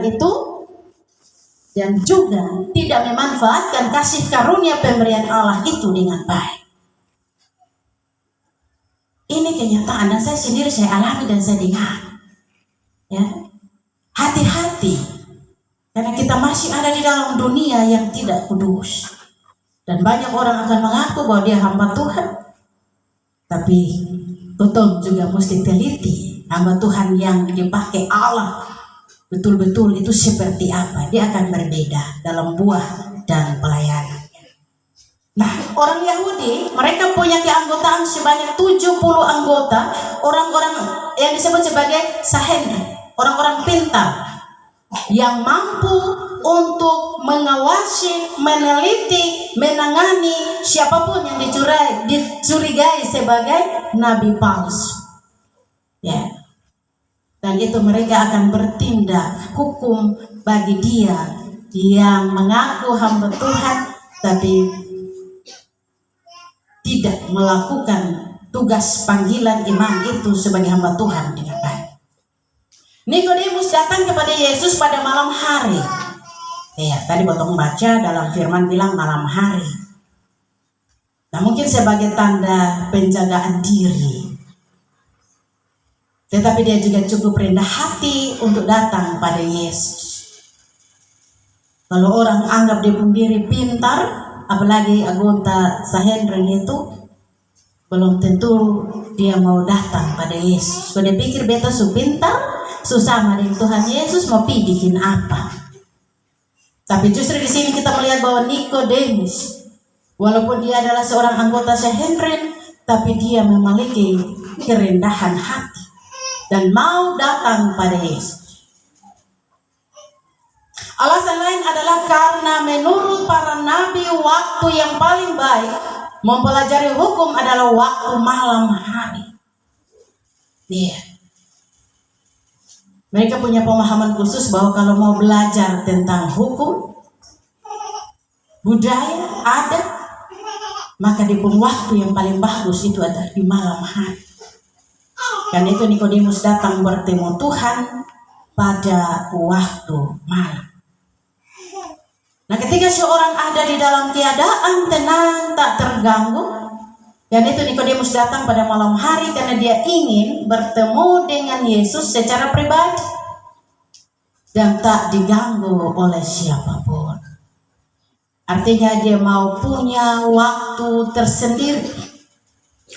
itu dan juga tidak memanfaatkan kasih karunia pemberian Allah itu dengan baik. Ini kenyataan dan saya sendiri saya alami dan saya dengar. Ya, hati-hati karena kita masih ada di dalam dunia yang tidak kudus dan banyak orang akan mengaku bahwa dia hamba Tuhan, tapi betul juga mesti teliti hamba Tuhan yang dipakai Allah betul-betul itu seperti apa. Dia akan berbeda dalam buah dan pelayanan. Nah, orang Yahudi mereka punya keanggotaan sebanyak 70 anggota, orang-orang yang disebut sebagai Sanhedrin, orang-orang pintar yang mampu untuk mengawasi, meneliti, menangani siapapun yang dicurigai sebagai nabi palsu. Ya. Dan itu mereka akan bertindak hukum bagi dia yang mengaku hamba Tuhan tapi tidak melakukan tugas panggilan iman itu sebagai hamba Tuhan dengan baik. Nikodemus datang kepada Yesus pada malam hari. Ya, tadi potong baca dalam firman bilang malam hari. Nah, mungkin sebagai tanda penjagaan diri. Tetapi dia juga cukup rendah hati untuk datang pada Yesus. Kalau orang anggap dia sendiri pintar, apalagi anggota Sanhedrin itu, belum tentu dia mau datang pada Yesus. Kalau dia pikir beta su pintar, susah dengan Tuhan Yesus mau bikin apa? Tapi justru di sini kita melihat bahwa Nikodemus, walaupun dia adalah seorang anggota Sanhedrin, tapi dia memiliki kerendahan hati dan mau datang pada Yesus. Alasan lain adalah karena menurut para nabi waktu yang paling baik mempelajari hukum adalah waktu malam hari. Iya. Mereka punya pemahaman khusus bahwa kalau mau belajar tentang hukum, budaya, adat, maka di pun waktu yang paling bagus itu adalah di malam hari. Karena itu Nikodemus datang bertemu Tuhan pada waktu malam. Nah, ketika seorang ada di dalam keadaan tenang, tak terganggu, dan itu Nikodemus datang pada malam hari karena dia ingin bertemu dengan Yesus secara pribadi dan tak diganggu oleh siapapun. Artinya dia mau punya waktu tersendiri,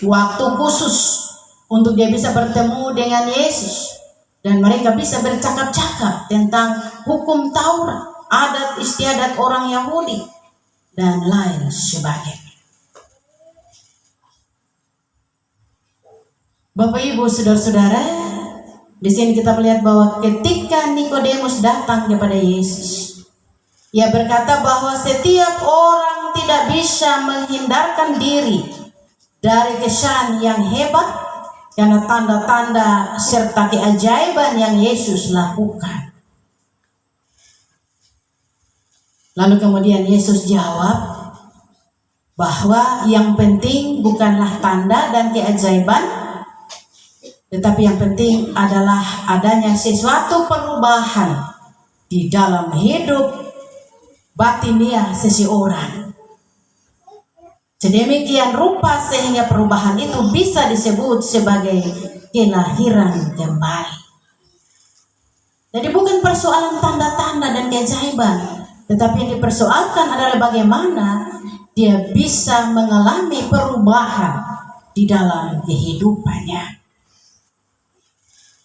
waktu khusus untuk dia bisa bertemu dengan Yesus dan mereka bisa bercakap-cakap tentang hukum Taurat, adat istiadat orang Yahudi dan lain sebagainya. Bapak Ibu saudara-saudara, di sini kita melihat bahwa ketika Nikodemus datang kepada Yesus, ia berkata bahwa setiap orang tidak bisa menghindarkan diri dari kesan yang hebat karena tanda-tanda serta keajaiban yang Yesus lakukan. Lalu kemudian Yesus jawab bahwa yang penting bukanlah tanda dan keajaiban, tetapi yang penting adalah adanya sesuatu perubahan di dalam hidup batiniah seseorang. Sedemikian rupa sehingga perubahan itu bisa disebut sebagai kelahiran kembali. Jadi bukan persoalan tanda-tanda dan keajaiban, tetapi yang dipersoalkan adalah bagaimana dia bisa mengalami perubahan di dalam kehidupannya.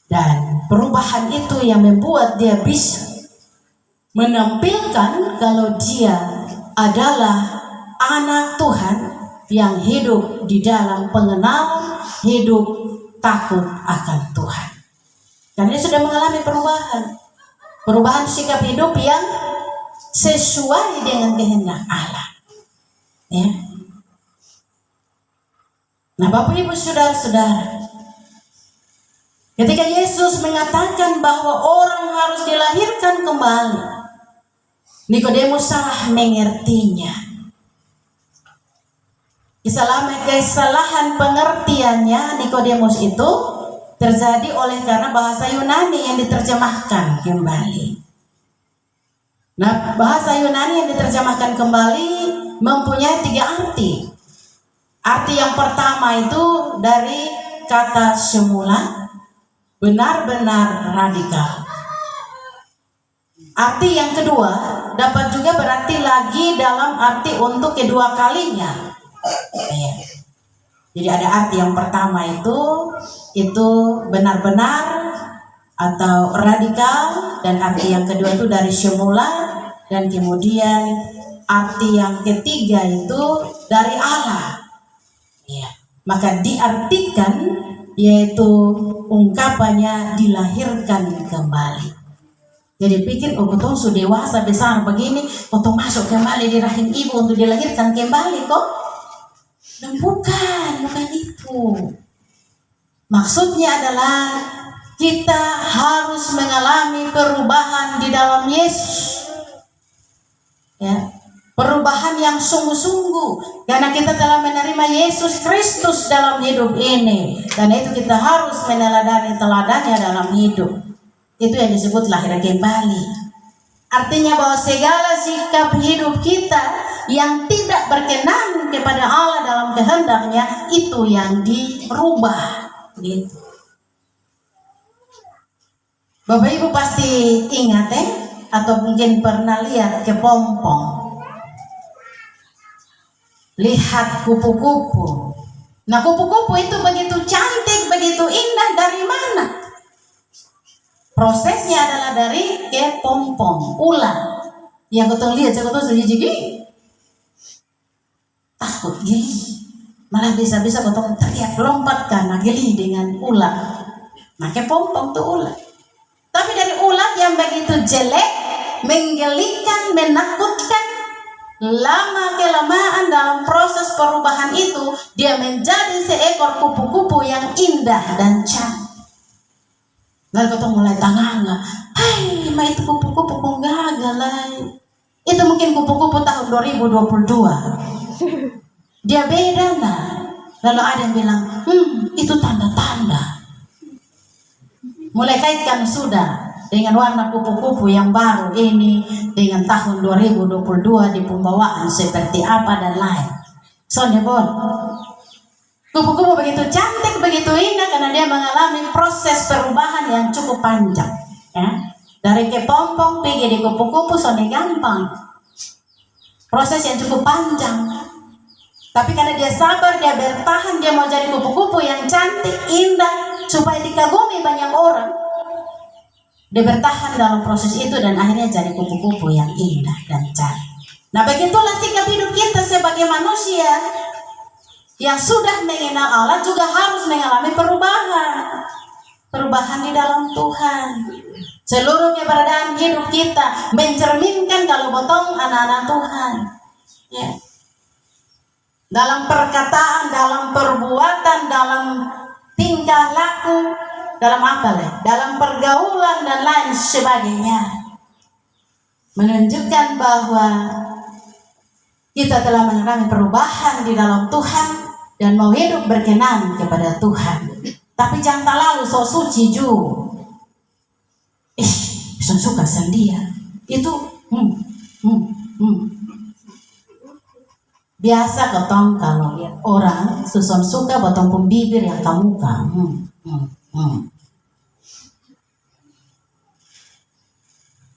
Dan perubahan itu yang membuat dia bisa menampilkan kalau dia adalah anak Tuhan yang hidup di dalam pengenalan, hidup takut akan Tuhan. Karena dia sudah mengalami perubahan sikap hidup yang sesuai dengan kehendak Allah. Ya. Nah, Bapak Ibu saudara-saudara, ketika Yesus mengatakan bahwa orang harus dilahirkan kembali, Nikodemus salah mengertinya. Kesalahan pengertiannya Nikodemus itu terjadi oleh karena bahasa Yunani yang diterjemahkan kembali. Nah, bahasa Yunani yang diterjemahkan kembali mempunyai 3 arti. Arti yang pertama itu dari kata semula, benar-benar radikal. Arti yang kedua dapat juga berarti lagi dalam arti untuk kedua kalinya. Jadi ada arti yang pertama itu benar-benar atau radikal, dan arti yang kedua itu dari semula, dan kemudian arti yang ketiga itu dari Allah. Ya, maka diartikan yaitu ungkapannya dilahirkan kembali. Jadi pikir, oh betul sudah dewasa besar begini, untuk masuk kembali di rahim ibu untuk dilahirkan kembali kok? Dan bukan itu. Maksudnya adalah kita harus mengalami perubahan di dalam Yesus. Ya, perubahan yang sungguh-sungguh, karena kita telah menerima Yesus Kristus dalam hidup ini. Karena itu kita harus meneladani teladannya dalam hidup. Itu yang disebut lahir kembali. Artinya bahwa segala sikap hidup kita yang tidak berkenan kepada Allah dalam kehendaknya, itu yang dirubah. Gitu. Bapak Ibu pasti ingat atau mungkin pernah lihat kepompong. Lihat kupu-kupu. Nah, kupu-kupu itu begitu cantik, begitu indah, dari mana? Prosesnya adalah dari kepompong, ular. Yang kau lihat, saya kau sejiji takut geli. Malah bisa-bisa kau teriak lompat karena geli dengan ular. Nah, kepompong itu ular. Tapi dari ular yang begitu jelek, menggelikan, menakutkan, lama-kelamaan dalam proses perubahan itu, dia menjadi seekor kupu-kupu yang indah dan cantik. Lalu kita mulai tanganga, hai, itu kupu-kupu kok gagal lah. Itu mungkin kupu-kupu tahun 2022. Dia beda nah. Lalu ada yang bilang, itu tanda-tanda. Mulai kaitkan sudah dengan warna kupu-kupu yang baru ini dengan tahun 2022 di pembawaan seperti apa dan lain. Sonebon. Kupu-kupu begitu cantik, begitu indah karena dia mengalami proses perubahan yang cukup panjang. Ya. Dari kepompong pergi di kupu-kupu sonde gampang. Proses yang cukup panjang. Tapi karena dia sabar, dia bertahan, dia mau jadi kupu-kupu yang cantik, indah, supaya dikagumi banyak orang. Dia bertahan dalam proses itu dan akhirnya jadi kupu-kupu yang indah dan cantik. Nah, begitulah sikap hidup kita sebagai manusia yang sudah mengenal Allah juga harus mengalami perubahan. Perubahan di dalam Tuhan. Seluruh keberadaan hidup kita mencerminkan kalau botong anak-anak Tuhan. Ya. Dalam perkataan, dalam perbuatan, dalam tingkah laku, dalam apa lah? Dalam pergaulan dan lain sebagainya. Menunjukkan bahwa kita telah mengalami perubahan di dalam Tuhan dan mau hidup berkenan kepada Tuhan. Tapi jangan terlalu sok suci juga. Bisa suka sendia. Itu biasa ketong kalau lihat orang susun suka potong pembibir yang kamuka.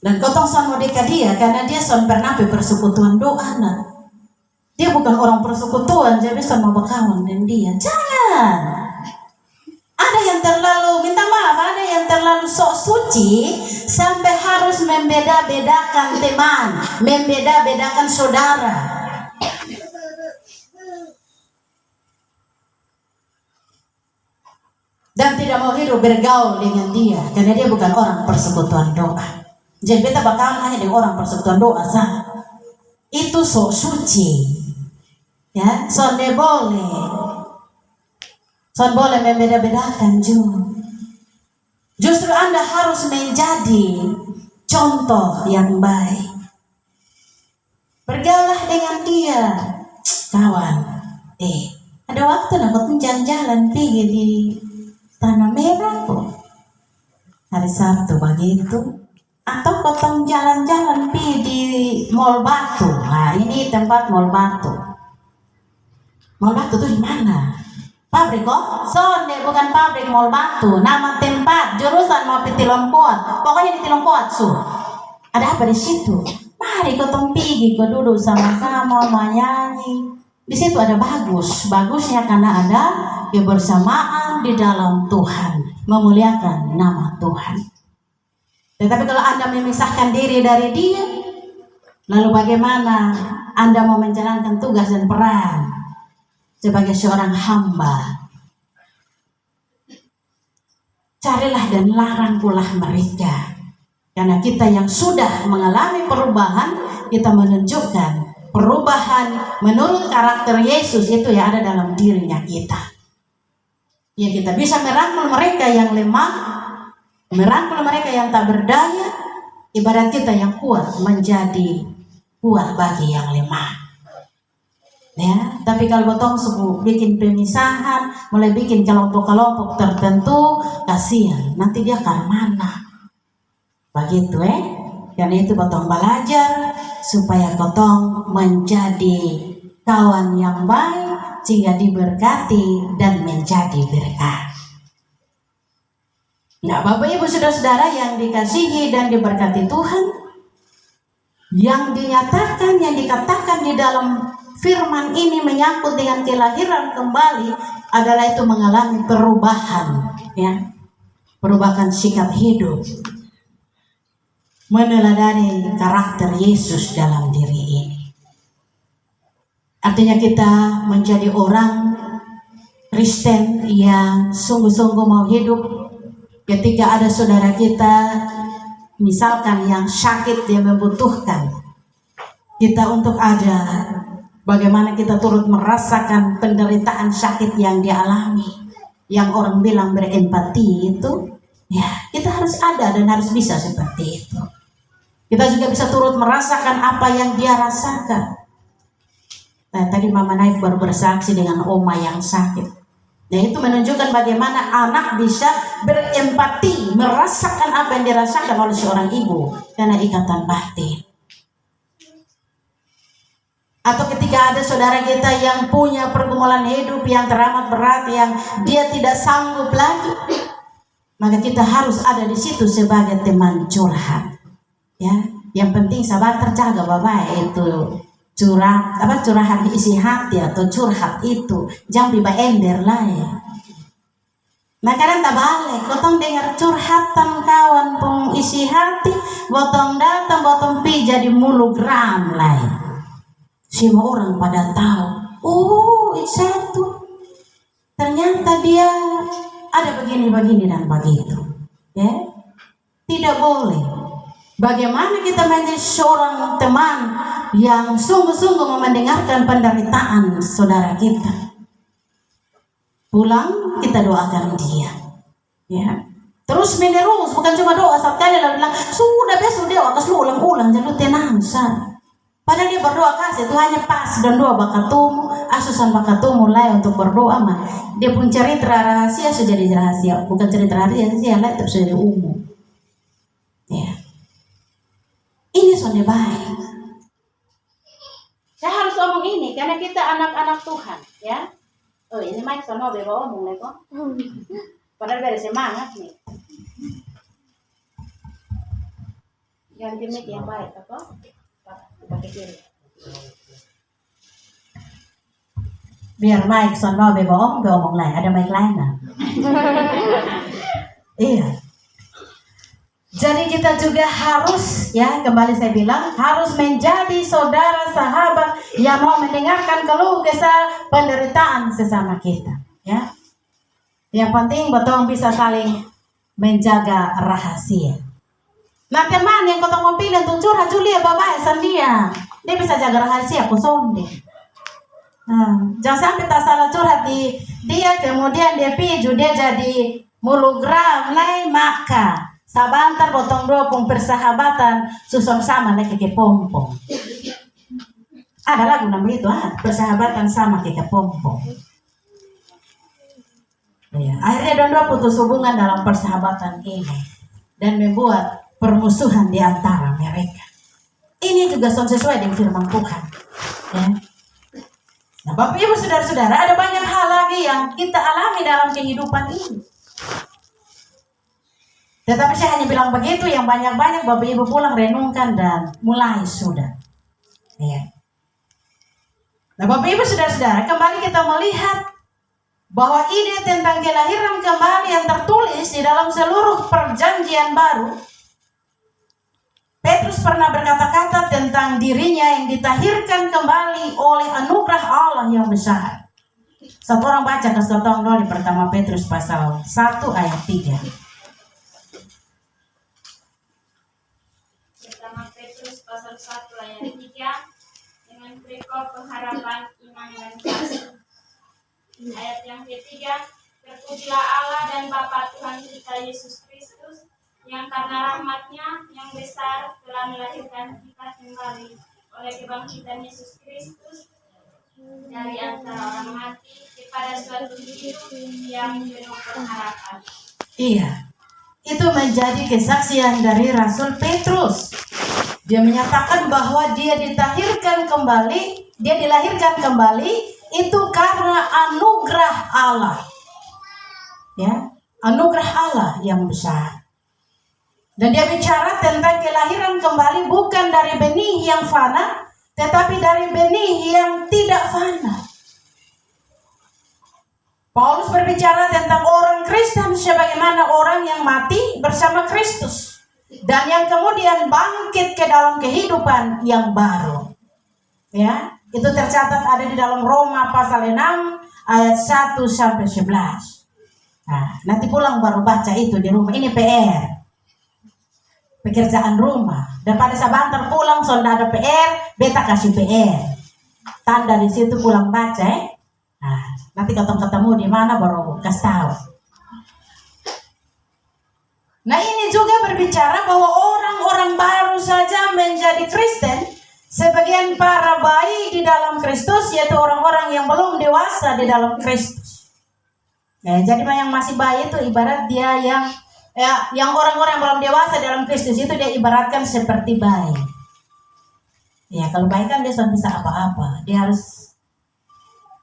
Dan kotong son modeka dia karena dia son pernah persekutuan doa nah. Dia bukan orang persekutuan, jadi sama berkawan dengan dia. Jangan. Ada yang terlalu, minta maaf, ada yang terlalu sok suci sampai harus membeda-bedakan teman, membeda-bedakan saudara. Dan tidak mau hidup bergaul dengan dia karena dia bukan orang persekutuan doa. Jadi kita bakalan hanya dengan orang persekutuan doa sah. Itu sok suci. Ya, sonde boleh. Son boleh membeda-bedakan juga. Justru Anda harus menjadi contoh yang baik. Bergaulah dengan dia, kawan. Ada waktu nak jalan-jalan pergi di Tanah Merah kok. Hari Sabtu begitu. Atau potong jalan-jalan di Mall Batu. Nah, ini tempat Mall Batu. Mall Batu tuh di mana? Pabrik kok? Sonde, bukan pabrik, Mall Batu. Nama tempat, jurusan mau di Tilongkuat. Pokoknya di Tilongkuat Ada apa di situ? Mari kotong pergi, kau duduk sama-sama menyanyi. Di situ ada bagusnya karena ada kebersamaan di dalam Tuhan, memuliakan nama Tuhan. Tetapi kalau Anda memisahkan diri dari Dia, lalu bagaimana Anda mau menjalankan tugas dan peran sebagai seorang hamba? Carilah dan larang pula mereka. Karena kita yang sudah mengalami perubahan, kita menunjukkan perubahan menurut karakter Yesus itu yang ada dalam dirinya kita. Ya, kita bisa merangkul mereka yang lemah, merangkul mereka yang tak berdaya, ibarat kita yang kuat menjadi kuat bagi yang lemah. Ya, tapi kalau potong suku bikin pemisahan, mulai bikin kelompok-kelompok tertentu, kasihan, nanti dia ke mana? Begitu karena itu potong belajar supaya potong menjadi kawan yang baik sehingga diberkati dan menjadi berkat. Nah, Bapak Ibu Saudara-saudara yang dikasihi dan diberkati Tuhan, yang dinyatakan, yang dikatakan di dalam firman ini menyangkut dengan kelahiran kembali adalah itu mengalami perubahan, ya, perubahan sikap hidup, meneladani karakter Yesus dalam diri ini. Artinya kita menjadi orang Kristen yang sungguh-sungguh mau hidup. Ketika ada saudara kita misalkan yang sakit, dia membutuhkan kita untuk ada, bagaimana kita turut merasakan penderitaan sakit yang dialami, yang orang bilang berempati itu, ya kita harus ada dan harus bisa seperti itu. Kita juga bisa turut merasakan apa yang dia rasakan. Nah, tadi Mama Naif baru bersaksi dengan oma yang sakit. Nah, itu menunjukkan bagaimana anak bisa berempati, merasakan apa yang dirasakan oleh seorang ibu karena ikatan batin. Atau ketika ada saudara kita yang punya pergumulan hidup yang teramat berat, yang dia tidak sanggup lagi, maka kita harus ada di situ sebagai teman curhat. Ya, yang penting sahabat terjaga Bapak itu curahan isi hati atau curhat itu jangan tiba ember lah ya. Makanan tak balik, kotong dengar curhatan kawan pun isi hati, botong datang botong pi jadi mulugram lah. Semua orang pada tahu, itu satu. Ternyata dia ada begini dan begitu. Ya, tidak boleh. Bagaimana kita menjadi seorang teman yang sungguh-sungguh mendengarkan penderitaan saudara kita. Pulang kita doakan dia. Ya. Terus menerus, bukan cuma doa sekali lalu bilang sudah besok dia akan ulang-ulang, jangan tenang sah. Padahal dia berdoa kasih itu hanya pas dan doa bakatumu, asusan bakatumu mulai untuk berdoa mah. Dia pun cerita rahasia sudah jadi rahasia, bukan cerita rahasia lah itu sudah umum. Ya. Ini sonde baik. Saya harus omong ini karena kita anak-anak Tuhan, ya. Oh, ini Mike sono beba omong nih kok. Padahal dari semangat nih. Ganti mic yang baik apa? Pakai kiri. Biar Mike sono beba omong lain, ada mic lain nah. Iya. Jadi kita juga harus, ya kembali saya bilang, harus menjadi saudara sahabat yang mau mendengarkan keluh kesah penderitaan sesama kita. Ya, yang penting betul bisa saling menjaga rahasia. Nah teman yang kau mau pilih untuk curhat Julia bapak dia bisa jaga rahasia kosong deh. Jangan sampai tak salah curhat di dia kemudian dia piju dia jadi mulugram lain maka. Sabantar botong dua pun persahabatan susung sama lagi ke pompong. Ada lagu namanya itu persahabatan sama ke pompong. Ya, akhirnya dua putus hubungan dalam persahabatan ini dan membuat permusuhan di antara mereka. Ini juga sesuai dengan firman Tuhan. Ya. Nah, Bapak Ibu Saudara-saudara, ada banyak hal lagi yang kita alami dalam kehidupan ini. Tetapi saya hanya bilang begitu, yang banyak-banyak Bapak Ibu pulang renungkan dan mulai sudah. Ya. Nah, Bapak Ibu Saudara-saudara, kembali kita melihat bahwa ide tentang kelahiran kembali yang tertulis di dalam seluruh perjanjian baru. Petrus pernah berkata-kata tentang dirinya yang ditahirkan kembali oleh anugerah Allah yang besar. Satu orang baca kasih tahu dulu di pertama Petrus pasal 1 ayat 3. Pertama Petrus pasal 1 ayat 3, dengan perikop pengharapan iman dan kasih. Ayat yang ketiga, terpujilah Allah dan Bapa Tuhan kita Yesus Kristus, yang karena rahmat-Nya yang besar telah melahirkan kita kembali oleh kebangkitan Yesus Kristus dari antara orang mati kepada suatu hidup yang penuh pengharapan. Iya, itu menjadi kesaksian dari Rasul Petrus. Dia menyatakan bahwa dia dilahirkan kembali itu karena anugerah Allah. Ya, anugerah Allah yang besar. Dan dia bicara tentang kelahiran kembali bukan dari benih yang fana, tetapi dari benih yang tidak fana. Paulus berbicara tentang orang Kristen sebagaimana orang yang mati bersama Kristus, dan yang kemudian bangkit ke dalam kehidupan yang baru. Ya, itu tercatat ada di dalam Roma pasal 6 ayat 1 sampai 11. Nah, nanti pulang baru baca itu di rumah. Ini PR. Pekerjaan rumah. Dan pada sebentar pulang sudah ada PR, beta kasih PR. Tanda di situ pulang baca. Nah, nanti ketemu di mana baru kasih tahu. Nah, ini juga berbicara bahwa orang-orang baru saja menjadi Kristen. Sebagian para bayi di dalam Kristus, yaitu orang-orang yang belum dewasa di dalam Kristus. Nah, jadi yang masih bayi itu ibarat dia yang orang-orang belum dewasa dalam Kristus itu dia ibaratkan seperti bayi. Ya, kalau bayi kan dia tidak bisa apa-apa. Dia harus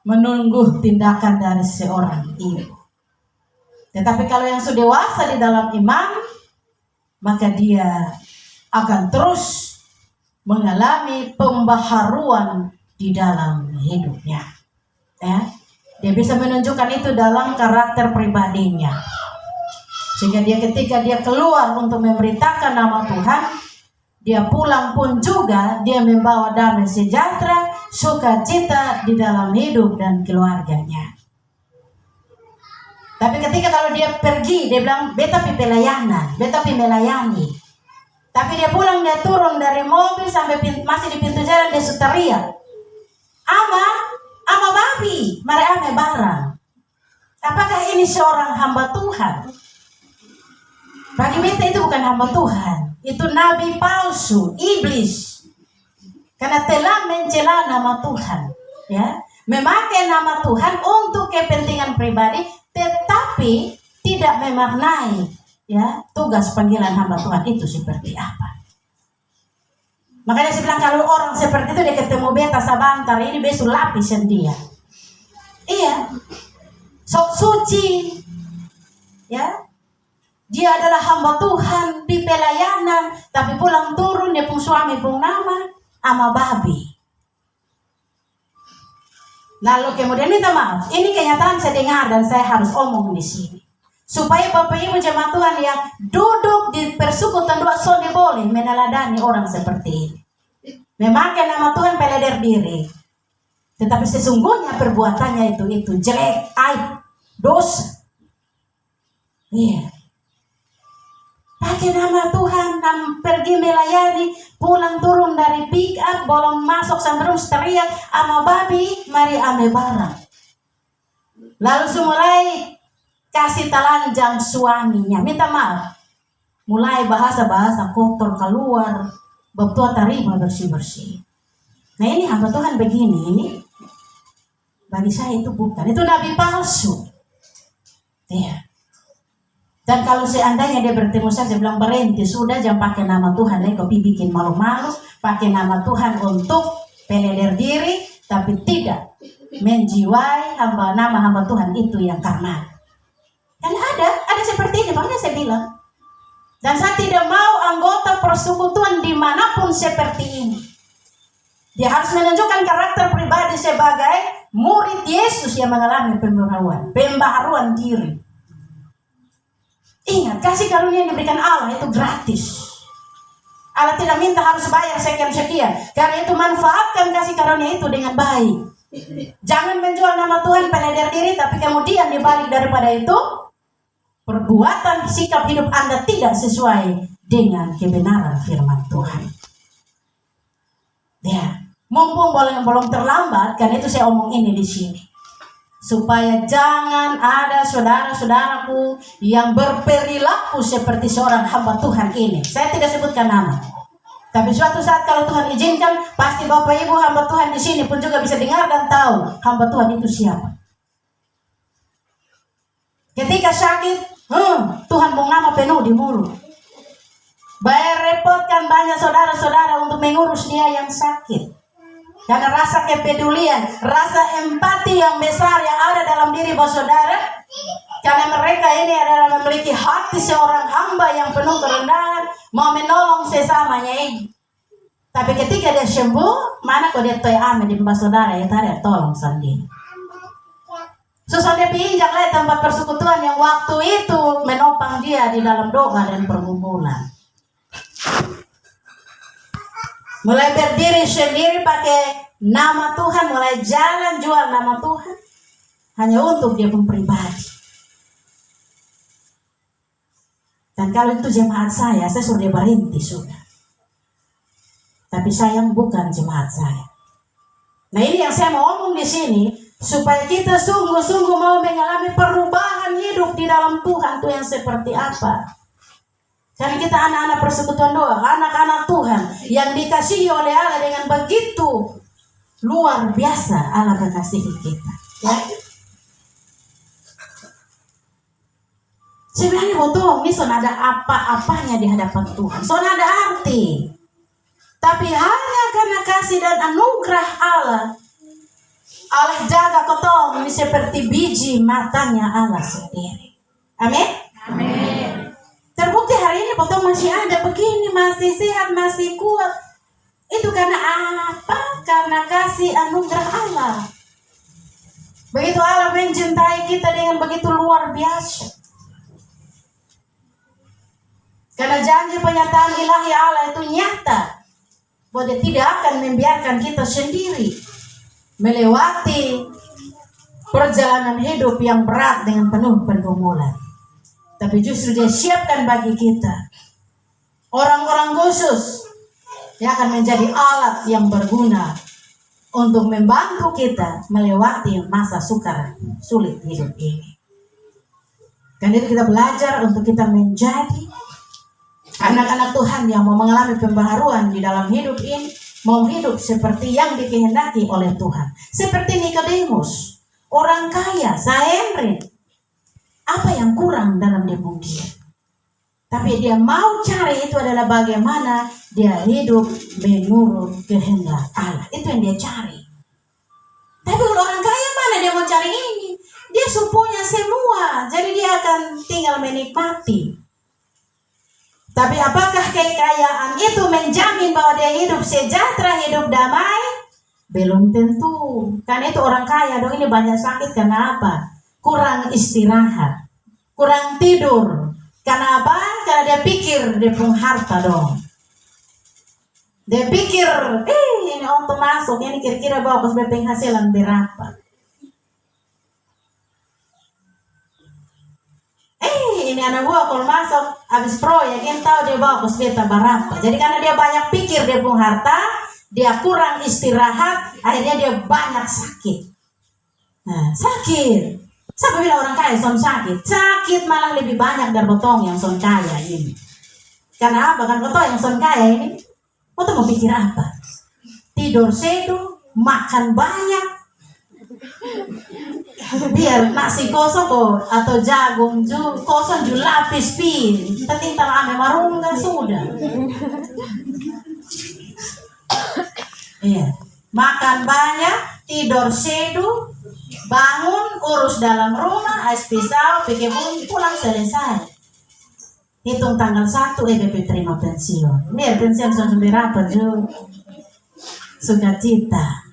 menunggu tindakan dari seorang ibu. Tetapi kalau yang sudah dewasa di dalam iman, maka dia akan terus mengalami pembaharuan di dalam hidupnya. Ya, dia bisa menunjukkan itu dalam karakter pribadinya. Sehingga ketika dia keluar untuk memberitakan nama Tuhan, dia pulang pun juga dia membawa damai sejahtera, sukacita di dalam hidup dan keluarganya. Tapi ketika kalau dia pergi, dia bilang beta pi pelayanan, beta pi melayani. Tapi dia pulang, dia turun dari mobil sampai masih di pintu jalan, dia teriak, ama babi, mari ame barang. Apakah ini seorang hamba Tuhan? Bagi beta itu bukan hamba Tuhan, itu nabi palsu, iblis. Karena telah mencela nama Tuhan, ya, memakai nama Tuhan untuk kepentingan pribadi, tetapi tidak memaknai, ya, tugas panggilan hamba Tuhan itu seperti apa. Makanya saya bilang kalau orang seperti itu dia ketemu beta sebentar ini besok lapisan dia. Iya, sok suci, ya. Dia adalah hamba Tuhan di pelayanan, tapi pulang turun dia pun suami pun nama ama babi. Lalu kemudian minta maaf. Ini kenyataan saya dengar dan saya harus omong di sini. Supaya Bapak Ibu jemaat Tuhan yang duduk di persekutuan doa sode boleh meneladani orang seperti ini. Memakai nama Tuhan peleder diri. Tetapi sesungguhnya perbuatannya itu jelek, aib, dosa. Iya. Pakai nama Tuhan, pergi melayani, pulang turun dari pick up, bolong masuk sampai rumah teriak, ama babi, mari ame barang. Lalu mulai kasih telanjang suaminya, minta maaf. Mulai bahasa-bahasa kotor keluar, betul terima bersih-bersih. Nah, ini hamba Tuhan begini, bagi saya itu bukan, itu nabi palsu. Iya. Dan kalau seandainya dia bertemu saya bilang berhenti, sudah jangan pakai nama Tuhan, kau bikin malu-malu, pakai nama Tuhan untuk peleder diri, tapi tidak menjiwai nama hamba Tuhan itu yang karma. Dan ada seperti ini, makanya saya bilang. Dan saya tidak mau anggota persekutuan dimanapun seperti ini. Dia harus menunjukkan karakter pribadi sebagai murid Yesus yang mengalami pembaharuan diri. Ingat, kasih karunia yang diberikan Allah itu gratis. Allah tidak minta harus bayar sekian-sekian. Karena itu manfaatkan kasih karunia itu dengan baik. Jangan menjual nama Tuhan peleder diri, tapi kemudian dibalik daripada itu, perbuatan sikap hidup Anda tidak sesuai dengan kebenaran firman Tuhan. Ya, mumpung belum terlambat, karena itu saya omong ini di sini. Supaya jangan ada saudara-saudaraku yang berperilaku seperti seorang hamba Tuhan ini. Saya tidak sebutkan nama. Tapi suatu saat kalau Tuhan izinkan, pasti Bapak Ibu hamba Tuhan di sini pun juga bisa dengar dan tahu hamba Tuhan itu siapa. Ketika sakit, Tuhan mau nama penuh di mulut. Bayar repotkan banyak saudara-saudara untuk mengurus dia yang sakit. Karena rasa kepedulian, rasa empati yang besar yang ada dalam diri saudara. Karena mereka ini adalah memiliki hati seorang hamba yang penuh kerendahan, mau menolong sesamanya ini. Tapi ketika dia sembuh, mana kok dia toyame di saudara, ya tadi tolong sendiri. Susah dia pinjak lah tempat persekutuan yang waktu itu menopang dia di dalam doa dan pergumulan. Mulai berdiri sendiri pakai nama Tuhan, mulai jalan jual nama Tuhan hanya untuk dia pun pribadi. Dan kalau itu jemaat saya suruh dia berhenti sudah. Tapi saya bukan jemaat saya. Nah ini yang saya mau omong di sini, supaya kita sungguh-sungguh mau mengalami perubahan hidup di dalam Tuhan itu yang seperti apa. Karena kita anak-anak persekutuan doa, anak-anak Tuhan yang dikasihi oleh Allah dengan begitu luar biasa Allah mengasihi kita. Ya. Sebenarnya betul, ini son ada apa-apanya di hadapan Tuhan. Son ada arti. Tapi hanya karena kasih dan anugerah Allah, Allah jaga kotong ini seperti biji matanya Allah sendiri. Amin. Amin. Terbukti hari ini potong masih ada begini, masih sehat, masih kuat. Itu karena apa? Karena kasih anugerah Allah. Begitu Allah mencintai kita dengan begitu luar biasa. Karena janji penyataan ilahi Allah itu nyata. Bahwa dia tidak akan membiarkan kita sendiri melewati perjalanan hidup yang berat dengan penuh pergumulan. Tapi justru dia siapkan bagi kita orang-orang khusus yang akan menjadi alat yang berguna untuk membantu kita melewati masa sukar sulit hidup ini. Karena itu kita belajar untuk kita menjadi anak-anak Tuhan yang mau mengalami pembaharuan di dalam hidup ini, mau hidup seperti yang dikehendaki oleh Tuhan. Seperti Nikodemus, orang kaya, Sanhedrin. Apa yang kurang dalam diri dia? Tapi dia mau cari itu adalah bagaimana dia hidup menurut kehendak Allah. Itu yang dia cari. Tapi kalau orang kaya mana dia mau cari ini? Dia punya semua, jadi dia akan tinggal menikmati. Tapi apakah kekayaan itu menjamin bahwa dia hidup sejahtera, hidup damai? Belum tentu. Karena itu orang kaya dong ini banyak sakit karena apa? Kurang istirahat, kurang tidur. Karena apa? Karena dia pikir dia punya harta dong. Dia pikir, ini untuk masuk, ini kira-kira bagus berpenghasilan berapa? Ini anak gua kalau masuk habis proyek, yang tahu dia bagus beta berapa. Jadi karena dia banyak pikir dia punya harta, dia kurang istirahat, akhirnya dia banyak sakit. Nah, sakit. Siapa bilang orang kaya son sakit? Sakit malah lebih banyak dari botong yang son kaya ini. Karena apa? Kan botong yang son kaya ini, botong mau pikir apa? Tidur seduh, makan banyak. Biar nasi kosong kok atau jagung kosong ju lapis pi. Penting ame marungga sudah. Iya. Makan banyak, tidur seduh, bangun, urus dalam rumah, ais pisau, pikir pulang selesai. Hitung tanggal 1 EBP terima pensiun. Biar pensiun sudah berapa ju? Sudah cita.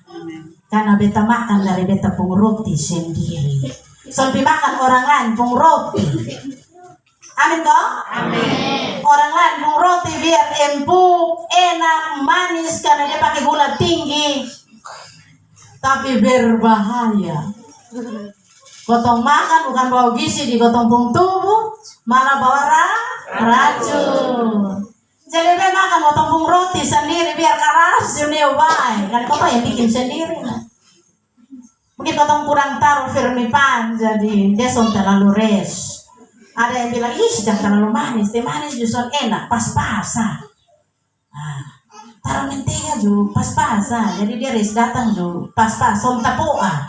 Karena beta makan dari beta pung roti sendiri. Sampai makan orang lain pung roti. Amin toh? Amin. Orang lain pung roti biar empuk, enak, manis karena dia pakai gula tinggi. Tapi berbahaya. Gotong makan bukan bawa gizi di gotong pung tubuh, malah bawa racun. Jadi dia makan gotong pung roti sendiri biar keras dunia baik. Kan kau yang bikin sendiri. Mungkin gotong kurang taruh firmipan, jadi dia terlalu res. Ada yang bilang, ih jangan terlalu manis, teh manis justru enak, pas-pasan. Nah, taruh mentega juga pas-pasan, jadi dia res datang juga pas-pas, som tapoa.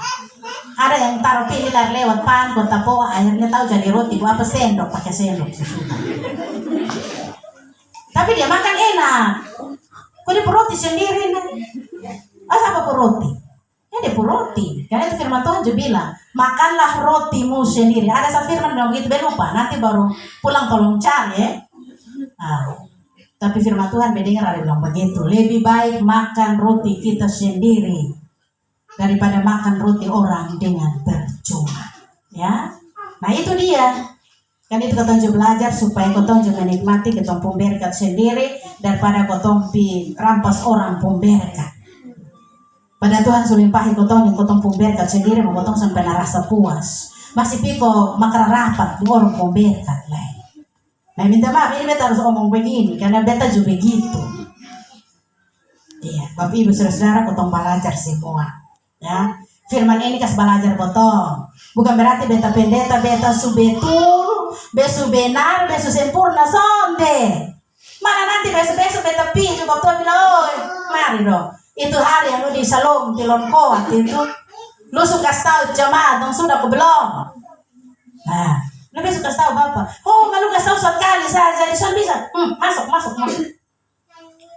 Ada yang taruh pilar lewat pan, kok tapoa, akhirnya tahu jadi roti, gua apa sendok, pakai sendok. Tapi dia makan enak. Kok dia roti sendiri nih? Apa roti? Ya dia roti. Karena itu firman Tuhan juga bilang, makanlah rotimu sendiri. Ada satu firman bilang begitu, lupa. Nanti baru pulang tolong cari ya. Nah, tapi firman Tuhan dengar ada bilang begitu. Lebih baik makan roti kita sendiri daripada makan roti orang dengan percuma. Ya. Nah itu dia. Kan itu ketong belajar supaya ketong juga menikmati ketong pun berkat sendiri daripada ketong rampas orang pun berkat. Pada Tuhan sulimpahi ketong pun berkat sendiri mau ketong sampai rasa puas. Masih piko makara rapat orang pun berkat lain. Nah minta maaf ini beta harus ngomong begini karena beta juga begitu. Iya, Bapak Ibu Saudara ketong belajar semua. Ya, firman ini kas belajar ketong. Bukan berarti beta pendeta beta subetul, besu benar, besu sempurna sonde. Mana nanti besok beta pi coba tuh bilang, oi, mari dong. Itu hari yang lu di Salom, di Lonkoat itu, lu suka tahu jemaat, dong sudah ke belum? Nah, lu besok kasih tahu Bapak. Oh, malu kasih tahu sekali saja, di sana bisa. Masuk.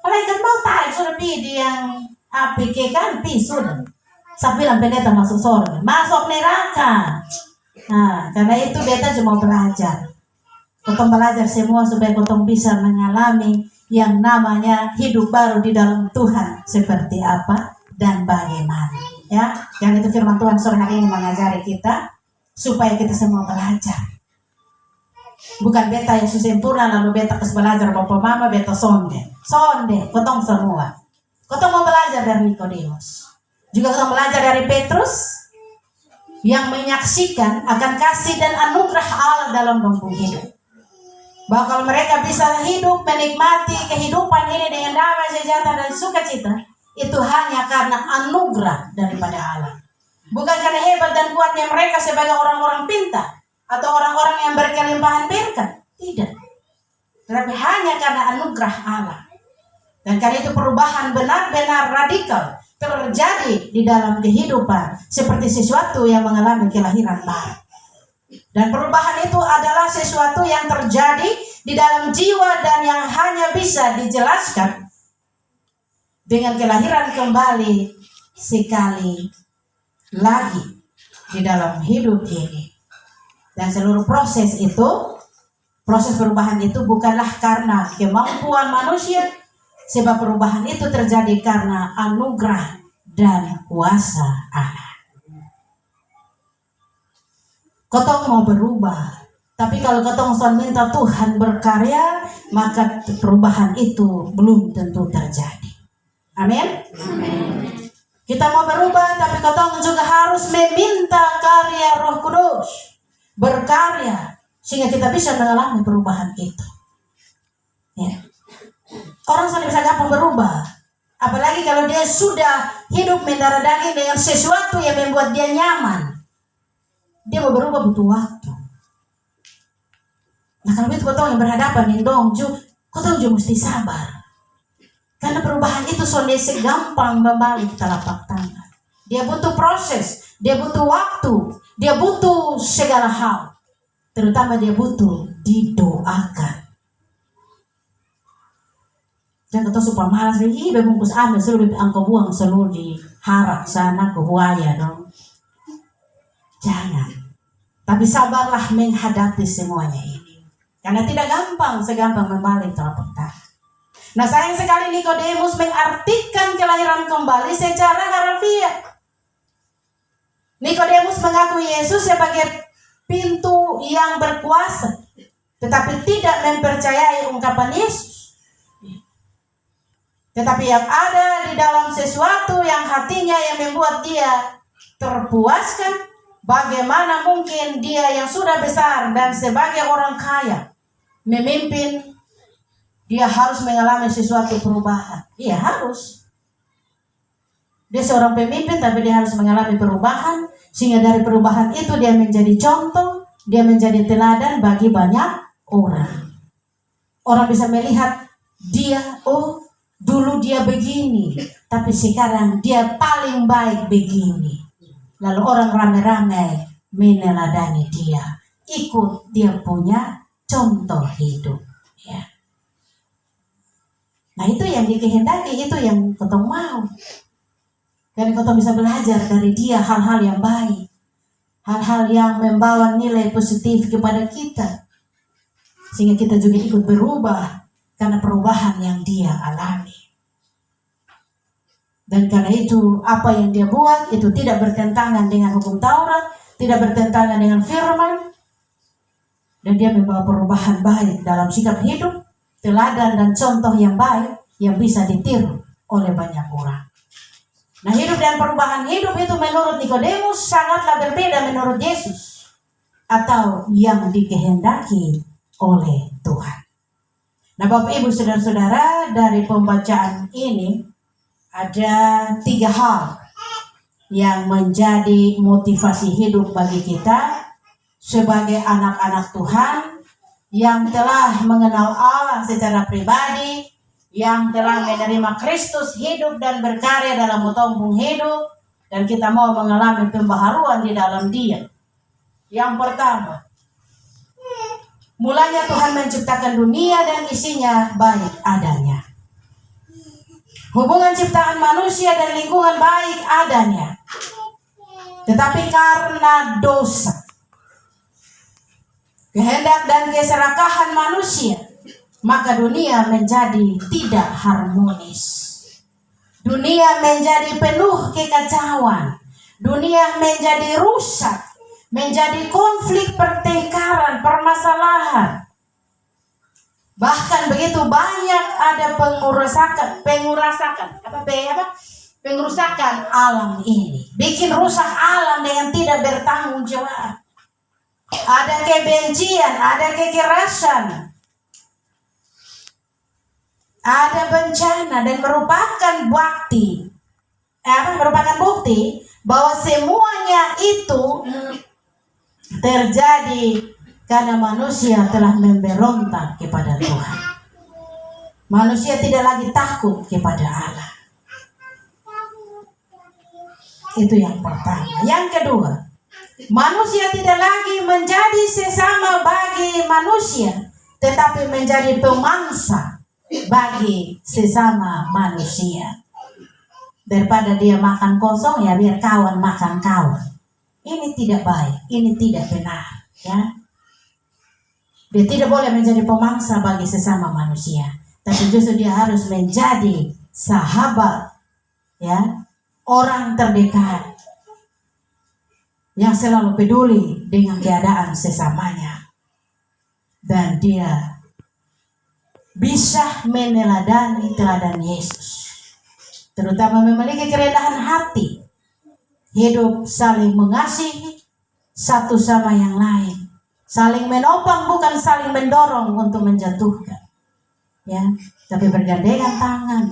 Malaikat mau tarik sudah pi di yang APK kan pi sudah. Saya bilang pendeta masuk surga, masuk neraka. Nah, karena itu beta cuma belajar. Kotong belajar semua supaya kotong bisa mengalami yang namanya hidup baru di dalam Tuhan seperti apa dan bagaimana. Ya, yang itu firman Tuhan sore hari ini mengajari kita supaya kita semua belajar. Bukan beta yang sempurna lalu beta kes belajar bapak mama beta sonde, kotong semua. Kotong mau belajar dari Nikodemus. Juga kita belajar dari Petrus yang menyaksikan akan kasih dan anugerah Allah dalam dompung hidup. Bahwa kalau mereka bisa hidup menikmati kehidupan ini dengan damai sejahtera dan sukacita, itu hanya karena anugerah daripada Allah. Bukan karena hebat dan kuatnya mereka sebagai orang-orang pintar atau orang-orang yang berkelimpahan berkat. Tidak. Tetapi hanya karena anugerah Allah. Dan karena itu perubahan benar-benar radikal terjadi di dalam kehidupan seperti sesuatu yang mengalami kelahiran baru. Dan perubahan itu adalah sesuatu yang terjadi di dalam jiwa dan yang hanya bisa dijelaskan dengan kelahiran kembali sekali lagi di dalam hidup ini. Dan seluruh proses perubahan itu bukanlah karena kemampuan manusia, sebab perubahan itu terjadi karena anugerah dan kuasa Allah. Kotong mau berubah, tapi kalau kotong minta Tuhan berkarya, maka perubahan itu belum tentu terjadi. Amin. Kita mau berubah, tapi kotong juga harus meminta karya Roh Kudus berkarya sehingga kita bisa mengalami perubahan itu. Ya. Orang sudah bisa gampang berubah, apalagi kalau dia sudah hidup mendarah daging dengan sesuatu yang membuat dia nyaman. Dia mau berubah butuh waktu. Nah kalau itu kotong yang berhadapan dengan dongju, kotong juga mesti sabar. Karena perubahan itu sudah segampang membalik telapak tangan. Dia butuh proses, dia butuh waktu, dia butuh segala hal. Terutama dia butuh didoakan. Jangan kata super malas, bungkus ambil seluruh angka buang seluruh di harak sana ke buaya dong. Jangan. Tapi sabarlah menghadapi semuanya ini. Karena tidak gampang, segampang membalik telapak tangan. Nah, sayang sekali Nikodemus mengartikan kelahiran kembali secara harfiah. Nikodemus mengakui Yesus sebagai pintu yang berkuasa, tetapi tidak mempercayai ungkapan Yesus. Tetapi yang ada di dalam sesuatu yang hatinya yang membuat dia terpuaskan, bagaimana mungkin dia yang sudah besar dan sebagai orang kaya memimpin, dia harus mengalami sesuatu perubahan. Iya harus. Dia seorang pemimpin tapi dia harus mengalami perubahan, sehingga dari perubahan itu dia menjadi contoh, dia menjadi teladan bagi banyak orang. Orang bisa melihat dia, oh dulu dia begini, tapi sekarang dia paling baik begini. Lalu orang ramai-ramai meneladani dia, ikut dia punya contoh hidup. Ya. Nah itu yang dikehendaki, itu yang kita mau. Dan kita bisa belajar dari dia hal-hal yang baik, hal-hal yang membawa nilai positif kepada kita, sehingga kita juga ikut berubah karena perubahan yang dia alami. Dan karena itu apa yang dia buat itu tidak bertentangan dengan hukum Taurat, tidak bertentangan dengan firman, dan dia membawa perubahan baik dalam sikap hidup, teladan dan contoh yang baik yang bisa ditiru oleh banyak orang. Nah, hidup dan perubahan hidup itu menurut Nikodemus sangatlah berbeda menurut Yesus atau yang dikehendaki oleh Tuhan. Nah, Bapak Ibu saudara-saudara, dari pembacaan ini ada 3 hal yang menjadi motivasi hidup bagi kita sebagai anak-anak Tuhan yang telah mengenal Allah secara pribadi, yang telah menerima Kristus hidup dan berkarya dalam utumbung hidup, dan kita mau mengalami pembaharuan di dalam Dia. Yang pertama, mulanya Tuhan menciptakan dunia dan isinya baik adanya. Hubungan ciptaan manusia dan lingkungan baik adanya. Tetapi karena dosa, kehendak dan keserakahan manusia, maka dunia menjadi tidak harmonis. Dunia menjadi penuh kekacauan. Dunia menjadi rusak, menjadi konflik, pertengkaran, permasalahan. Bahkan begitu banyak ada pengerusakan alam ini. Bikin rusak alam dengan tidak bertanggung jawab. Ada kebencian, ada kekerasan, ada bencana, dan merupakan bukti bahwa semuanya itu terjadi karena manusia telah memberontak kepada Tuhan. Manusia tidak lagi takut kepada Allah. Itu yang pertama. Yang kedua, manusia tidak lagi menjadi sesama bagi manusia, tetapi menjadi pemangsa bagi sesama manusia. Daripada dia makan kosong, ya biar kawan makan kawan. Ini tidak baik, ini tidak benar, ya. Dia tidak boleh menjadi pemangsa bagi sesama manusia, tapi justru dia harus menjadi sahabat, ya, orang terdekat yang selalu peduli dengan keadaan sesamanya, dan dia bisa meneladani teladan Yesus, terutama memiliki kerendahan hati, hidup saling mengasihi satu sama yang lain, saling menopang bukan saling mendorong untuk menjatuhkan, ya, tapi bergandengan tangan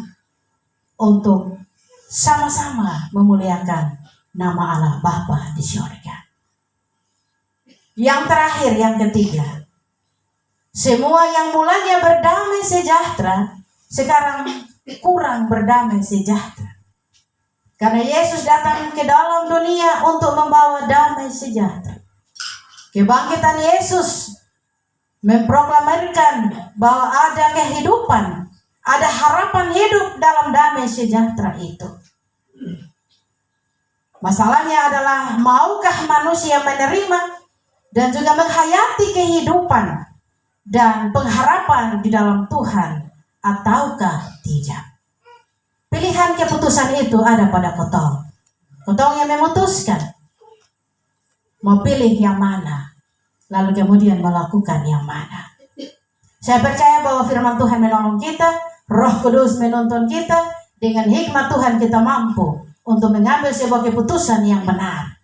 untuk sama-sama memuliakan nama Allah Bapa di surga. Yang terakhir, yang ketiga, semua yang mulanya berdamai sejahtera sekarang kurang berdamai sejahtera Karena Yesus datang ke dalam dunia untuk membawa damai sejahtera. Kebangkitan Yesus memproklamirkan bahwa ada kehidupan, ada harapan hidup dalam damai sejahtera itu. Masalahnya adalah, maukah manusia menerima dan juga menghayati kehidupan dan pengharapan di dalam Tuhan ataukah tidak? Pilihan keputusan itu ada pada Kotong. Kotong yang memutuskan mau pilih yang mana, lalu kemudian melakukan yang mana. Saya percaya bahwa firman Tuhan menolong kita, Roh Kudus menuntun kita, dengan hikmat Tuhan kita mampu untuk mengambil sebuah keputusan yang benar.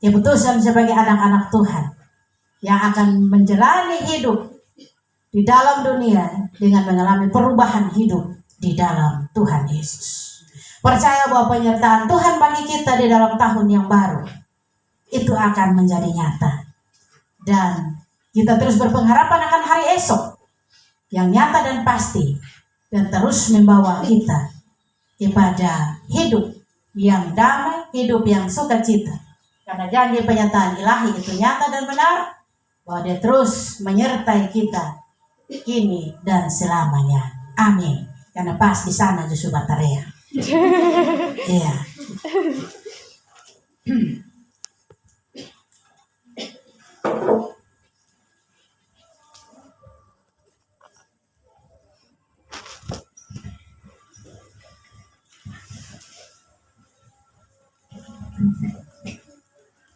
Keputusan sebagai anak-anak Tuhan yang akan menjalani hidup di dalam dunia dengan mengalami perubahan hidup di dalam Tuhan Yesus. Percaya bahwa penyertaan Tuhan bagi kita di dalam tahun yang baru itu akan menjadi nyata. Dan kita terus berpengharapan akan hari esok yang nyata dan pasti, dan terus membawa kita kepada hidup yang damai, hidup yang sukacita. Karena janji penyataan ilahi itu nyata dan benar, bahwa Dia terus menyertai kita kini dan selamanya. Amin. Karena pas di sana justru baterai. Iya.